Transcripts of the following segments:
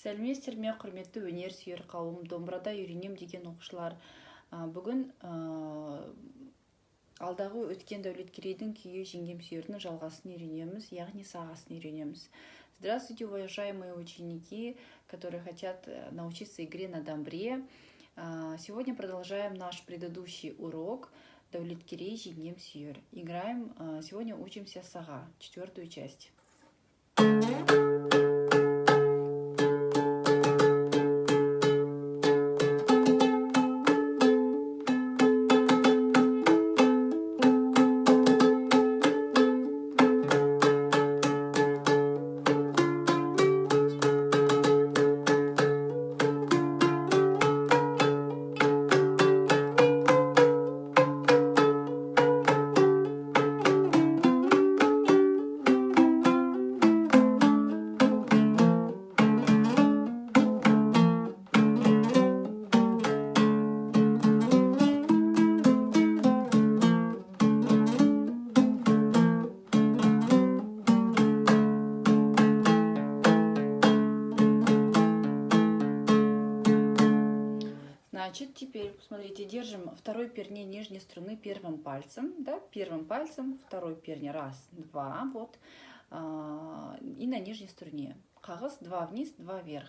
Сәлеметсіздер ме, құрметті өнер сүйер қауым, домбырада үйренем деген оқушылар. Бүгін алдағы өткен Дәулеткерейдің күйі жеңгем сүйердің жалғасын үйренеміз, яғни сағасын үйренеміз. Здравствуйте, уважаемые ученики, которые хотят научиться игре на домбре. Сегодня продолжаем наш предыдущий урок Дәулеткерей жеңгем сүйер. Играем, сегодня учимся сага, 4-ю часть. Значит, теперь, посмотрите, держим второй перни нижней струны первым пальцем, да, первым пальцем, второй перни, раз, два, вот, и на нижней струне. Қағыс, два вниз, два вверх.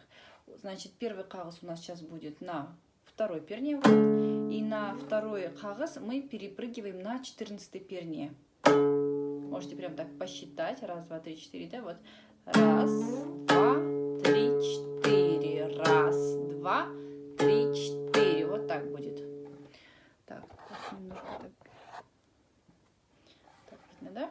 Значит, первый қағыс у нас сейчас будет на второй перне, вот, и на второй қағыс мы перепрыгиваем на 14-й перне. Можете прям так посчитать, раз, два, три, четыре, да, вот, раз, два, три, четыре, раз, два, три, четыре. Вот так будет. Так, немножко так видно, да?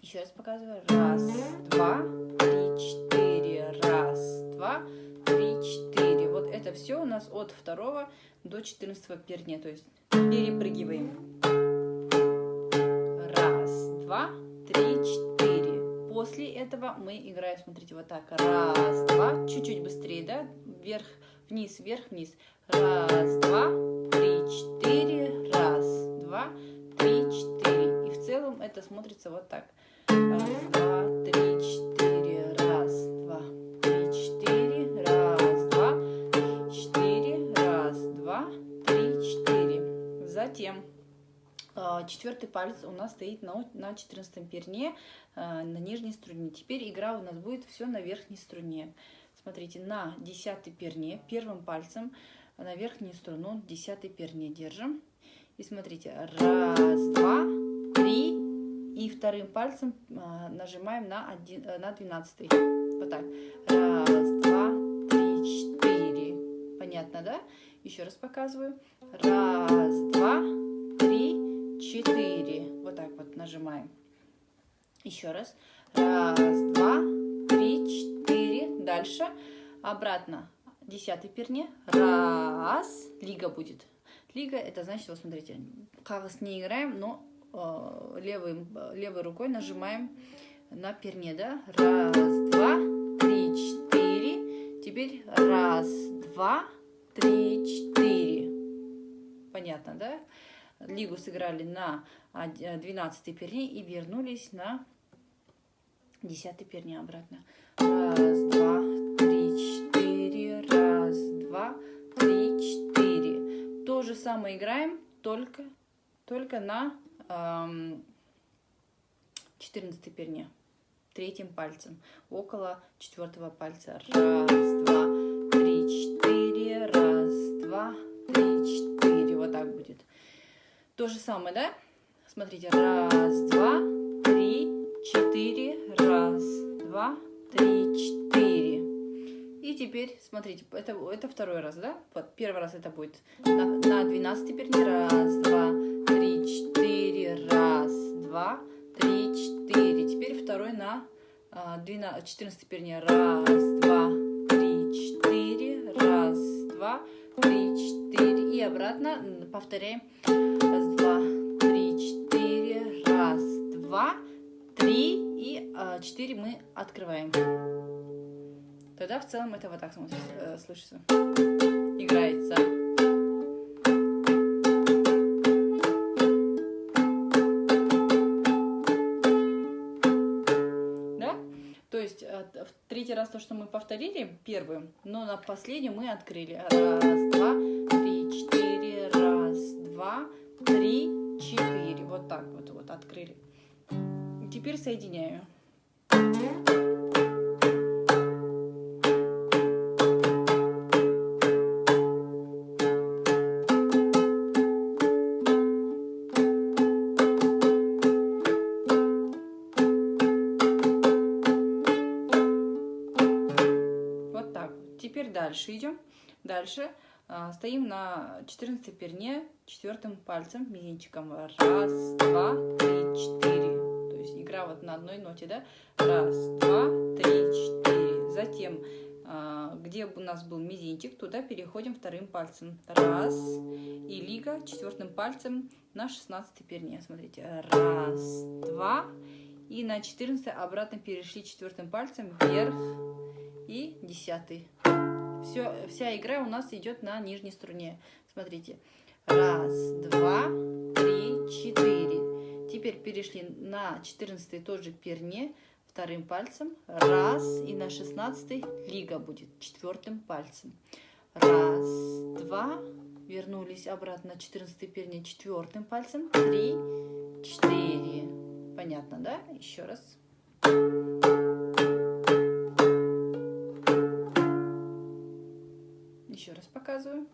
Еще раз показываю. Раз, два, три, четыре. Раз, два, три, четыре. Вот это все у нас от 2 до 14 перня. То есть перепрыгиваем. Раз, два, три, четыре. После этого мы играем, смотрите, вот так. Раз, два, чуть-чуть быстрее, да? Вверх, вниз, вверх, вниз. Раз, два, три, четыре. Раз, два, три, четыре. И в целом это смотрится вот так. Раз, два, три, четыре. Раз, два, три, четыре. Раз, два, три, четыре. Раз, два, три, четыре. Затем 4-й палец у нас стоит на 14-м перне, на нижней струне. Теперь игра у нас будет все на верхней струне. Смотрите, на 10-й перне первым пальцем на верхнюю струну 10-й перне держим. И смотрите, раз, два, три. И вторым пальцем нажимаем на 12-й. Вот так. Раз, два, три, четыре. Понятно, да? Еще раз показываю. Раз, два, три, четыре. Вот так вот нажимаем. Еще раз. Раз, два, три, четыре. Дальше. Обратно. 10-й перне. Раз. Лига будет. Лига, это значит, вот смотрите, қағыс не играем, но левой рукой нажимаем на перне, да? Раз, два, три, четыре. Теперь раз, два, три, четыре. Понятно, да? Лигу сыграли на 12-й перне и вернулись на 10-й перне обратно. Раз, два, три, четыре. Раз, два, три, четыре. То же самое играем, только на 14-й перне. Третьим пальцем. Около 4-го пальца. Раз, два, три, четыре. Раз, два, три, четыре. Вот так будет. То же самое, да? Смотрите. Раз, два, три, четыре. Раз, два, три, четыре. И теперь, смотрите, это второй раз, да? Вот первый раз это будет на 12-й перне. Раз, два, три, четыре. Раз, два, три, четыре. Теперь второй на 14-й перне. Раз, два, три, четыре. Раз, два, три, четыре. И обратно повторяем. Раз, два, три, четыре. Раз, два, три. И 4 мы открываем. Тогда в целом это вот так слышится. Играется. Да? То есть в третий раз то, что мы повторили, первую, но на последнюю мы открыли. Раз, два, три, четыре, раз, два, три, четыре. Вот так вот, вот открыли. Теперь соединяю. Теперь дальше идем. Дальше стоим на 14 перне 4 пальцем, мизинчиком. Раз, два, три, четыре. То есть игра вот на одной ноте, да? Раз, два, три, четыре. Затем, где у нас был мизинчик, туда переходим 2 пальцем. Раз. И лига 4 пальцем на 16 перне. Смотрите. Раз, два. И на 14 обратно перешли 4 пальцем вверх. И 10. Вся игра у нас идет на нижней струне. Смотрите. Раз, два, три, четыре. Теперь перешли на 14 тоже перне 2 пальцем. Раз. И на 16 лига будет 4 пальцем. Раз, два. Вернулись обратно на 14 перне 4 пальцем. 3, 4. Понятно, да? Еще раз. Еще раз показываю.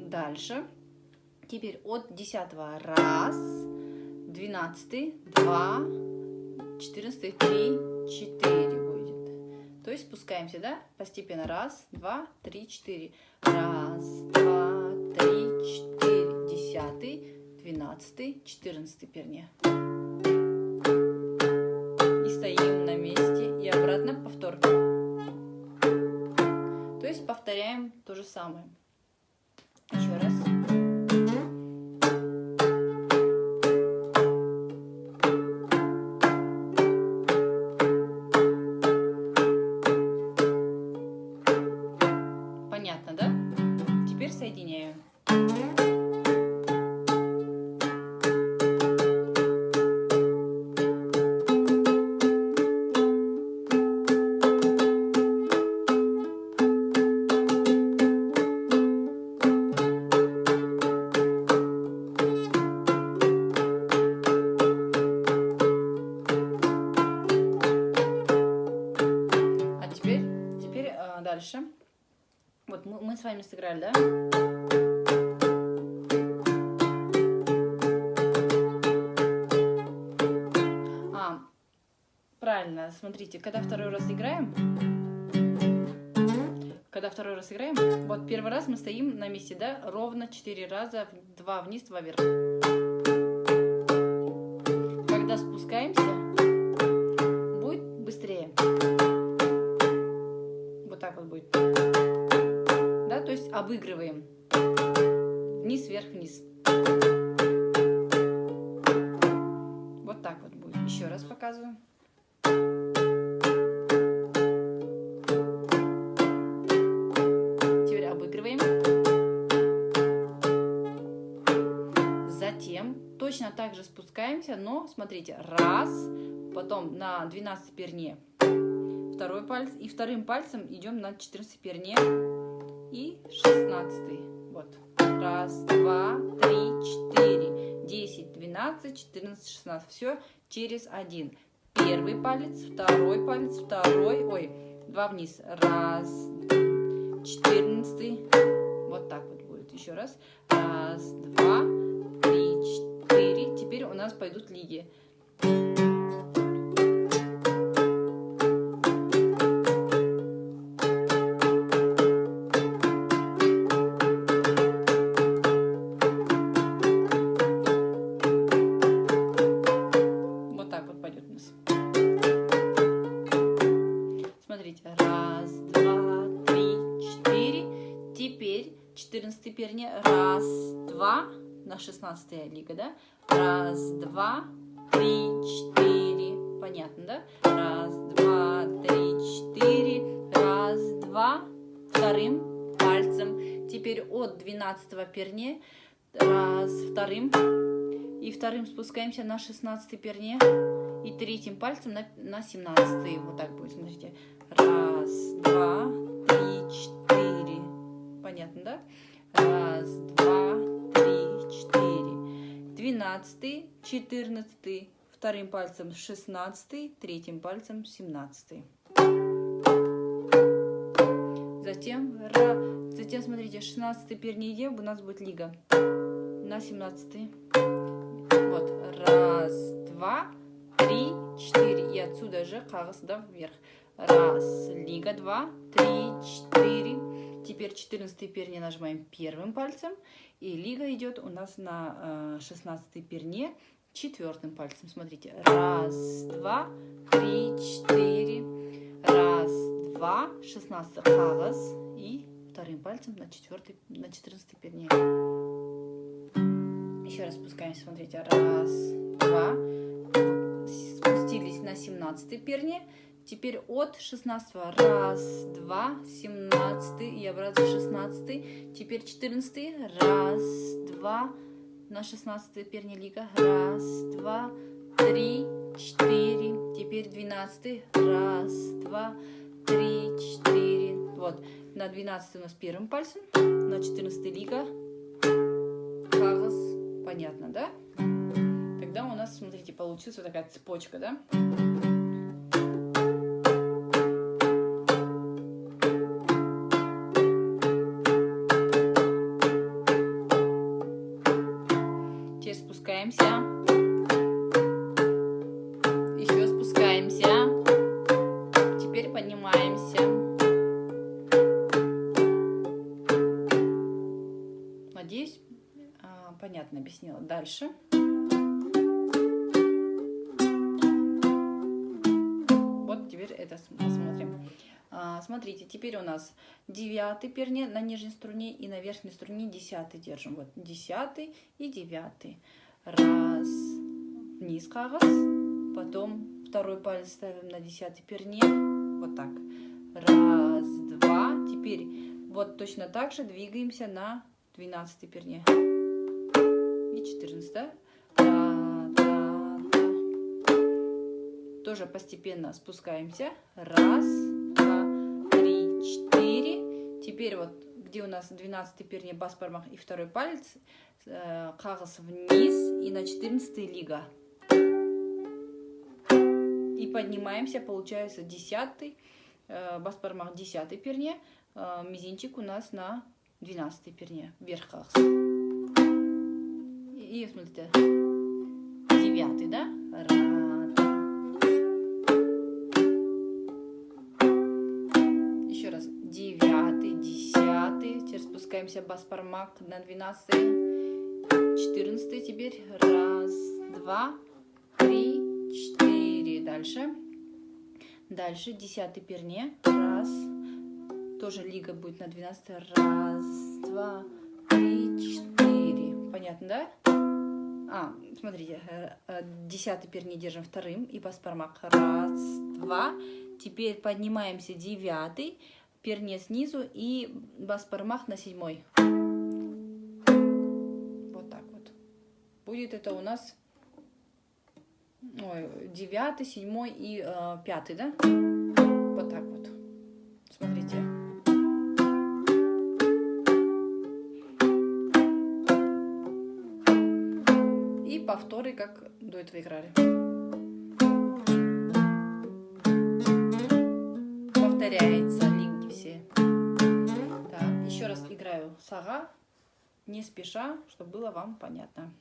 Дальше. Теперь от 10 раз, 12, 2, 14, 3, 4 будет. То есть спускаемся, да? Постепенно. Раз, два, три, 4. Раз, два, три, 4. 10, 12, 14 перне. Стоим на месте и обратно повтор. То есть повторяем то же самое. Еще раз. Понятно, да? Теперь соединяю. Дальше. Вот мы с вами сыграли, да? Правильно, смотрите, когда второй раз играем, вот первый раз мы стоим на месте, да, ровно 4 раза, 2 вниз, 2 вверх. Когда спускаемся, будет быстрее. Вот так вот будет. Да, то есть обыгрываем. Вниз, вверх, вниз. Вот так вот будет. Еще раз показываю. Теперь обыгрываем. Затем точно так же спускаемся, но смотрите, раз, потом на 12 перне 2 палец, и 2 пальцем идем на 14 перне и 16. Вот. Раз, два, три, 4, 10, 12, 14, 16. Все через 1. 1 палец, 2 палец, 2 вниз. Раз, 14. Вот так вот будет. Еще раз. Раз, два, три, 4. Теперь у нас пойдут лиги. Смотрите, раз, два, три, 4. Теперь 14 перне. Раз, два, на 16 лига, да? Раз, два, три, 4. Понятно, да? Раз, два, три, 4. Раз, два, 2 пальцем. Теперь от 12 перне. Раз, 2. И вторым спускаемся на 16 перне. И третьим пальцем на 17. Вот так будет, смотрите. Раз, два, три, четыре. Понятно, да? Раз, два, три, четыре. 12, 14. Вторым пальцем 16, третьим пальцем 17. Затем смотрите, 16 перни идем, у нас будет лига. На 17. Вот. Раз, два, три, четыре. И отсюда же кагаз, да, вверх. Раз, лига, два, три, четыре. Теперь 14 перни нажимаем первым пальцем. И лига идет у нас на 16 перне четвертым пальцем. Смотрите. Раз, два, три, четыре. Раз, два, 16 кагаз. И вторым пальцем на 14 перне. Еще раз спускаемся. Смотрите. Раз, два. Спустились на 17 перне. Теперь от 16 раз, два, 17 и обратно 16. Теперь 14 раз, два, на 16 перне лига. Раз, два, три, четыре. Теперь 12 раз, два, три, четыре. Вот, на 12 у нас первым пальцем, на 14 лига. Кагаз, понятно, да? Тогда у нас, смотрите, получилась вот такая цепочка, да? Спускаемся, еще спускаемся, теперь поднимаемся. Надеюсь, понятно объяснила. Дальше. Вот теперь это посмотрим. Смотрите, теперь у нас 9 перне на нижней струне и на верхней струне 10 держим. Вот 10 и 9. Раз, вниз кагаз, потом второй палец ставим на 10 перне, вот так. Раз, два, теперь вот точно так же двигаемся на 12 перне. И 14, да? Тоже постепенно спускаемся. Раз, два, три, четыре. Теперь вот где у нас 12 перне бас бармак и второй палец, кагаз вниз и на 14 лига. И поднимаемся, получается 10 бас бармак 10 перне, мизинчик у нас на 12 перне, вверх кагаз. И смотрите, 9, да? Еще раз, 9, 10, теперь спускаемся бас бармак на 12, 14 теперь, раз, два, три, четыре, дальше 10 перне, раз, тоже лига будет на 12, раз, два, три, четыре, понятно, да? Смотрите, 10 перне держим вторым и бас бармак, раз, два, теперь поднимаемся 9, перне снизу и бас бармак на 7. Вот так вот. Будет это у нас 9, 7 и 5, да? Вот так вот. Смотрите. И повторы, как до этого играли. Повторяется линки все. Так, еще раз играю сага, не спеша, чтобы было вам понятно.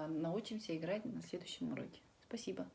научимся играть на следующем уроке. Спасибо.